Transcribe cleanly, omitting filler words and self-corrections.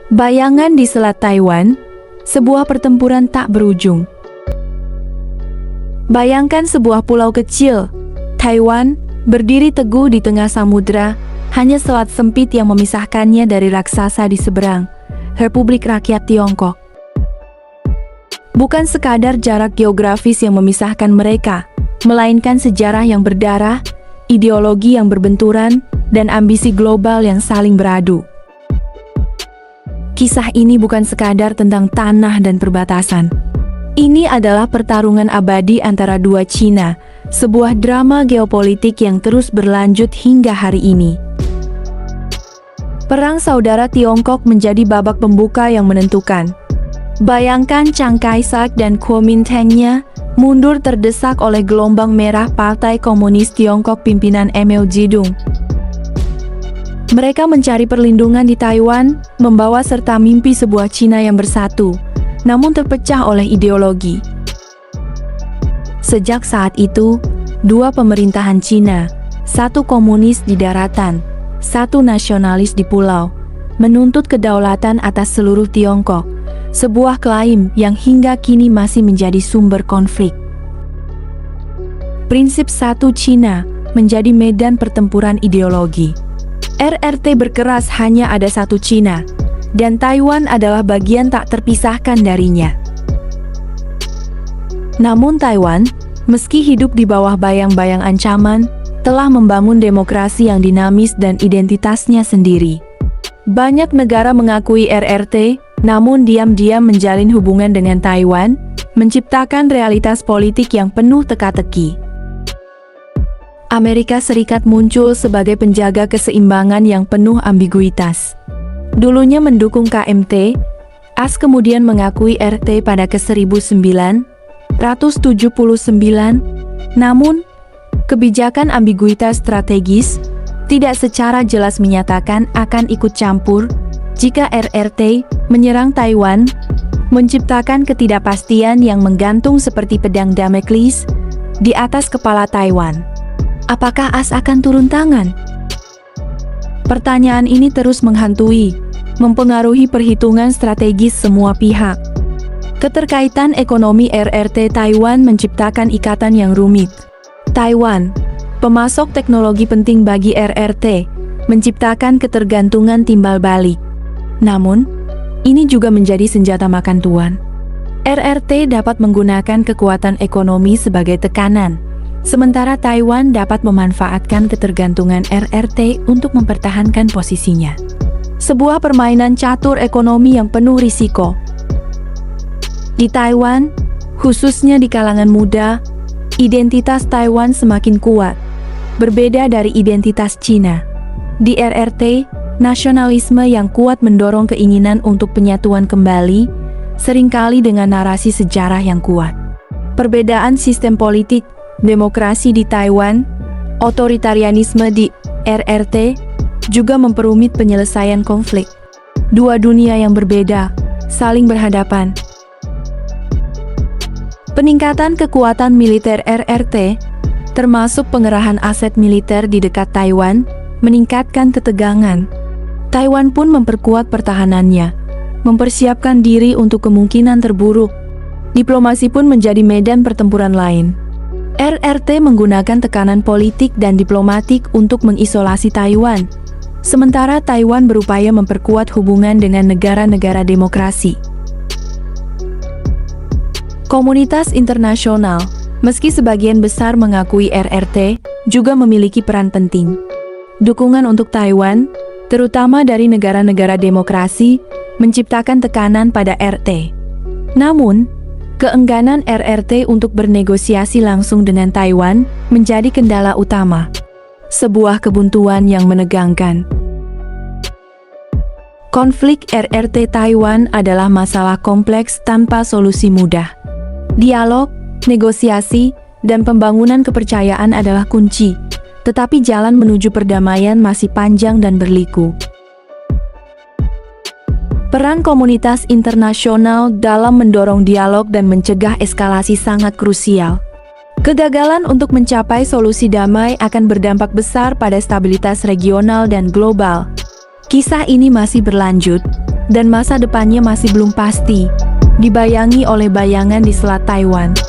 Bayangan di Selat Taiwan, sebuah pertempuran tak berujung. Bayangkan sebuah pulau kecil, Taiwan, berdiri teguh di tengah samudra, hanya selat sempit yang memisahkannya dari raksasa di seberang, Republik Rakyat Tiongkok. Bukan sekadar jarak geografis yang memisahkan mereka, melainkan sejarah yang berdarah, ideologi yang berbenturan, dan ambisi global yang saling beradu. Kisah ini bukan sekadar tentang tanah dan perbatasan. Ini adalah pertarungan abadi antara dua Cina, sebuah drama geopolitik yang terus berlanjut hingga hari ini. Perang saudara Tiongkok menjadi babak pembuka yang menentukan. Bayangkan Chiang Kai-shek dan Kuomintang-nya mundur terdesak oleh gelombang merah Partai Komunis Tiongkok pimpinan Mao Zedong. Mereka mencari perlindungan di Taiwan, membawa serta mimpi sebuah Cina yang bersatu, namun terpecah oleh ideologi. Sejak saat itu, dua pemerintahan Cina, satu komunis di daratan, satu nasionalis di pulau, menuntut kedaulatan atas seluruh Tiongkok, sebuah klaim yang hingga kini masih menjadi sumber konflik. Prinsip satu Cina menjadi medan pertempuran ideologi. RRT berkeras hanya ada satu Cina, dan Taiwan adalah bagian tak terpisahkan darinya. Namun Taiwan, meski hidup di bawah bayang-bayang ancaman, telah membangun demokrasi yang dinamis dan identitasnya sendiri. Banyak negara mengakui RRT, namun diam-diam menjalin hubungan dengan Taiwan, menciptakan realitas politik yang penuh teka-teki. Amerika Serikat muncul sebagai penjaga keseimbangan yang penuh ambiguitas. Dulunya mendukung KMT, AS kemudian mengakui RT pada ke-1979, namun, kebijakan ambiguitas strategis tidak secara jelas menyatakan akan ikut campur jika RRT menyerang Taiwan, menciptakan ketidakpastian yang menggantung seperti pedang Dameklis di atas kepala Taiwan. Apakah AS akan turun tangan? Pertanyaan ini terus menghantui, mempengaruhi perhitungan strategis semua pihak. Keterkaitan ekonomi RRT Taiwan menciptakan ikatan yang rumit. Taiwan, pemasok teknologi penting bagi RRT, menciptakan ketergantungan timbal balik. Namun, ini juga menjadi senjata makan tuan. RRT dapat menggunakan kekuatan ekonomi sebagai tekanan, sementara Taiwan dapat memanfaatkan ketergantungan RRT untuk mempertahankan posisinya. Sebuah permainan catur ekonomi yang penuh risiko. Di Taiwan, khususnya di kalangan muda, identitas Taiwan semakin kuat, berbeda dari identitas Cina. Di RRT, nasionalisme yang kuat mendorong keinginan untuk penyatuan kembali, seringkali dengan narasi sejarah yang kuat. Perbedaan sistem politik, demokrasi di Taiwan, otoritarianisme di RRT, juga memperumit penyelesaian konflik. Dua dunia yang berbeda, saling berhadapan. Peningkatan kekuatan militer RRT, termasuk pengerahan aset militer di dekat Taiwan, meningkatkan ketegangan. Taiwan pun memperkuat pertahanannya, mempersiapkan diri untuk kemungkinan terburuk. Diplomasi pun menjadi medan pertempuran lain. RRT menggunakan tekanan politik dan diplomatik untuk mengisolasi Taiwan, sementara Taiwan berupaya memperkuat hubungan dengan negara-negara demokrasi. Komunitas internasional, meski sebagian besar mengakui RRT, juga memiliki peran penting. Dukungan untuk Taiwan, terutama dari negara-negara demokrasi, menciptakan tekanan pada RT. Namun, keengganan RRT untuk bernegosiasi langsung dengan Taiwan menjadi kendala utama. Sebuah kebuntuan yang menegangkan. Konflik RRT Taiwan adalah masalah kompleks tanpa solusi mudah. Dialog, negosiasi, dan pembangunan kepercayaan adalah kunci, tetapi jalan menuju perdamaian masih panjang dan berliku. Peran komunitas internasional dalam mendorong dialog dan mencegah eskalasi sangat krusial. Kegagalan untuk mencapai solusi damai akan berdampak besar pada stabilitas regional dan global. Kisah ini masih berlanjut, dan masa depannya masih belum pasti, dibayangi oleh bayangan di Selat Taiwan.